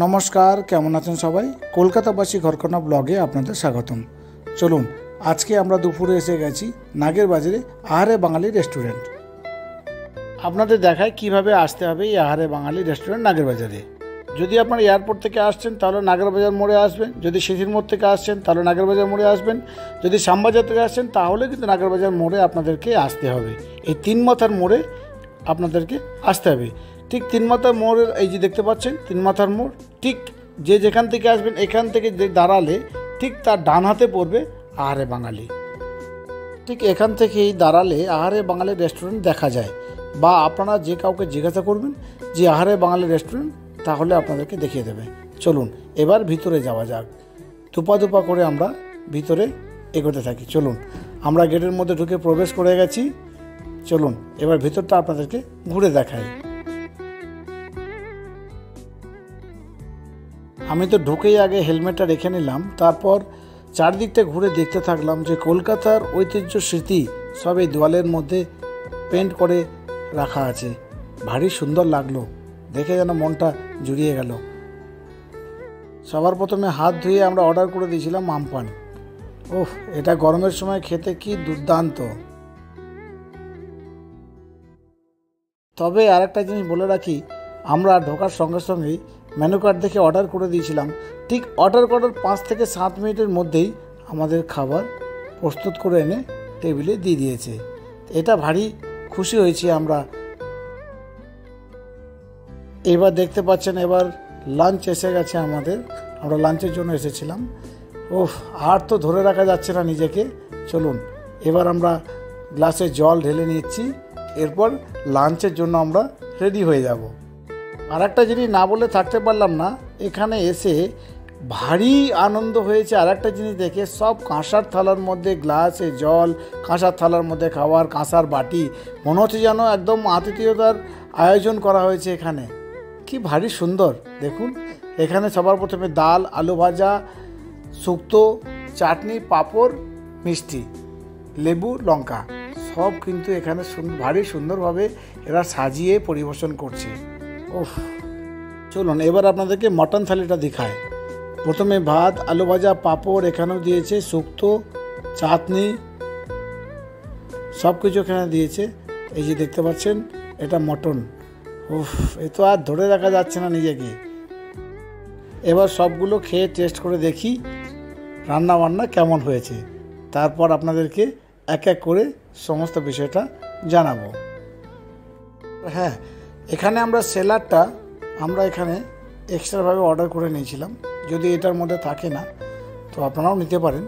নমস্কার, কেমন আছেন সবাই? কলকাতাবাসী ঘরকন্না ব্লগে আপনাদের স্বাগতম। চলুন, আজকে আমরা দুপুরে এসে গেছি নাগের বাজারে আহারে বাঙালি রেস্টুরেন্ট। আপনাদের দেখায় কিভাবে আসতে হবে এই আহারে বাঙালি রেস্টুরেন্ট নাগের বাজারে। যদি আপনারা এয়ারপোর্ট থেকে আসছেন তাহলে নাগের বাজার মোড়ে আসবেন, যদি সিঁথির মোড় থেকে আসছেন তাহলে নাগের বাজার মোড়ে আসবেন, যদি শ্যামবাজার থেকে আসছেন তাহলে কিন্তু নাগের বাজার মোড়ে আপনাদেরকে আসতে হবে। এই তিন মাথার মোড়ে আপনাদেরকে আসতে হবে। ঠিক তিন মাথার মোড়ের এই যে দেখতে পাচ্ছেন তিন মাথার মোড়, ঠিক যেখান থেকে আসবেন এখান থেকে দাঁড়ালে ঠিক তার ডান হাতে পড়বে আহারে বাঙালি। ঠিক এখান থেকেই দাঁড়ালে আহারে বাঙালি রেস্টুরেন্ট দেখা যায়, বা আপনারা যে কাউকে জিজ্ঞাসা করবেন যে আহারে বাঙালি রেস্টুরেন্ট, তাহলে আপনাদেরকে দেখিয়ে দেবে। চলুন এবার ভিতরে যাওয়া যাক। দুপা দুপা করে আমরা ভিতরে এগোতে থাকি। চলুন, আমরা গেটের মধ্যে ঢুকে প্রবেশ করে গেছি। চলুন এবার ভিতরটা আপনাদেরকে ঘুরে দেখাই। আমি তো ঢুকেই আগে হেলমেটটা রেখে নিলাম, তারপর চারদিকটা ঘুরে দেখতে থাকলাম যে কলকাতার ঐতিহ্য স্মৃতি সব এই দেওয়ালের মধ্যে পেন্ট করে রাখা আছে। ভারী সুন্দর লাগলো, দেখে যেন মনটা জুড়িয়ে গেল। সবার প্রথমে হাত ধুয়ে আমরা অর্ডার করে দিয়েছিলাম আমপান। ওহ, এটা গরমের সময় খেতে কি দুর্দান্ত। তবে আরেকটা জিনিস বলে রাখি, আমরা ঢোকার সঙ্গে সঙ্গেই মেনু কার্ড দেখে অর্ডার করে দিয়েছিলাম। ঠিক অর্ডার করার 5 থেকে 7 মিনিটের মধ্যেই আমাদের খাবার প্রস্তুত করে এনে টেবিলে দিয়ে দিয়েছে। এটা ভারী খুশি হয়েছি আমরা। এবার দেখতে পাচ্ছেন এবার লাঞ্চ এসে গেছে আমাদের। আমরা লাঞ্চের জন্য এসেছিলাম। ওহ, আর তো ধরে রাখা যাচ্ছে না নিজেকে। চলুন এবার আমরা গ্লাসে জল ঢেলে নিচ্ছি, এরপর লাঞ্চের জন্য আমরা রেডি হয়ে যাব। আর একটা জিনিস না বলে থাকতে পারলাম না, এখানে এসে ভারী আনন্দ হয়েছে আর একটা জিনিস দেখে। সব কাঁসার থালার মধ্যে গ্লাসে জল, কাঁসার থালার মধ্যে খাবার, কাঁসার বাটি, মনে হচ্ছে যেন একদম আতিথেয়তার আয়োজন করা হয়েছে এখানে। কি ভারী সুন্দর দেখুন। এখানে সবার প্রথমে ডাল, আলু ভাজা, শুক্তো, চাটনি, পাঁপড়, মিষ্টি, লেবু, লঙ্কা সব কিন্তু এখানে ভারী সুন্দরভাবে এরা সাজিয়ে পরিবেশন করছে। ওহ, চলুন এবার আপনাদেরকে মটন থালিটা দেখায়। প্রথমে ভাত, আলু ভাজা, পাঁপড়, এখানেও দিয়েছে শুক্তো, চাটনি, সব কিছু এখানে দিয়েছে। এই যে দেখতে পাচ্ছেন এটা মটন। উফ, এ তো আর ধরে রাখা যাচ্ছে না নিজেকে। এবার সবগুলো খেয়ে টেস্ট করে দেখি রান্না বান্না কেমন হয়েছে, তারপর আপনাদেরকে এক এক করে সমস্ত বিষয়টা জানাবো। হ্যাঁ, এখানে আমরা স্যালাডটা আমরা এখানে এক্সট্রাভাবে অর্ডার করে নিয়েছিলাম। যদি এটার মধ্যে থাকে না তো আপনারাও নিতে পারেন।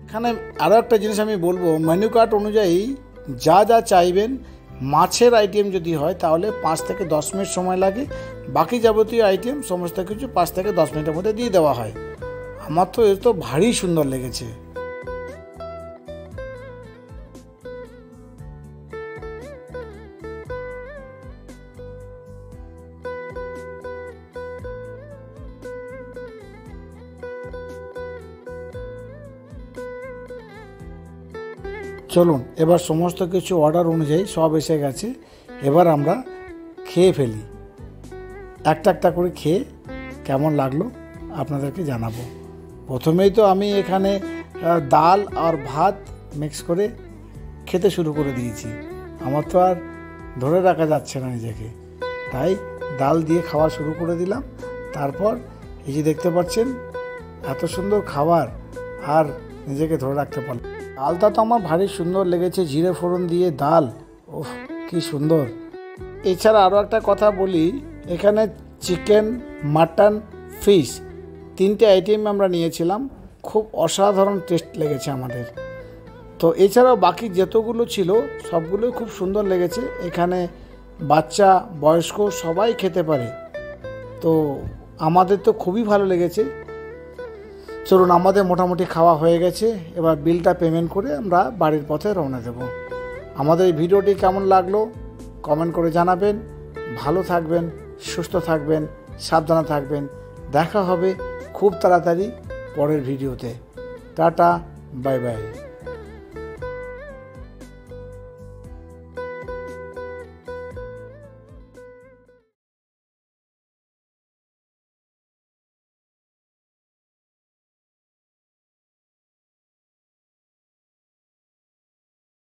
এখানে আরও একটা জিনিস আমি বলবো, মেনু কার্ড অনুযায়ী যা যা চাইবেন, মাছের আইটেম যদি হয় তাহলে 5 থেকে 10 মিনিট সময় লাগে, বাকি যাবতীয় আইটেম সমস্ত কিছু 5 থেকে 10 মিনিটের মধ্যে দিয়ে দেওয়া হয়। আমার তো এ তো ভারী সুন্দর লেগেছে। চলুন এবার সমস্ত কিছু অর্ডার অনুযায়ী সব এসে গেছে। এবার আমরা খেয়ে ফেলি। একটা একটা করে খেয়ে কেমন লাগলো আপনাদেরকে জানাবো। প্রথমেই তো আমি এখানে ডাল আর ভাত মিক্স করে খেতে শুরু করে দিয়েছি। আমার তো আর ধরে রাখা যাচ্ছে না নিজেকে, তাই ডাল দিয়ে খাওয়া শুরু করে দিলাম। তারপর এই যে দেখতে পাচ্ছেন এত সুন্দর খাবার, আর নিজেকে ধরে রাখতে পারলাম। ডালটা তো আমার ভারী সুন্দর লেগেছে, জিরে ফোড়ন দিয়ে ডাল। ওহ, কি সুন্দর। এছাড়া আরও একটা কথা বলি, এখানে চিকেন, মাটন, ফিশ 3টে আইটেম আমরা নিয়েছিলাম। খুব অসাধারণ টেস্ট লেগেছে আমাদের। তো এছাড়াও বাকি যতগুলো ছিল সবগুলোই খুব সুন্দর লেগেছে। এখানে বাচ্চা, বয়স্ক সবাই খেতে পারে। তো আমাদের তো খুবই ভালো লেগেছে। চলুন, আমাদের মোটামুটি খাওয়া হয়ে গেছে। এবার বিলটা পেমেন্ট করে আমরা বাড়ির পথে রওনা দেব। আমাদের এই ভিডিওটি কেমন লাগলো কমেন্ট করে জানাবেন। ভালো থাকবেন, সুস্থ থাকবেন, সাবধানে থাকবেন। দেখা হবে খুব তাড়াতাড়ি পরের ভিডিওতে। Tata, bye bye.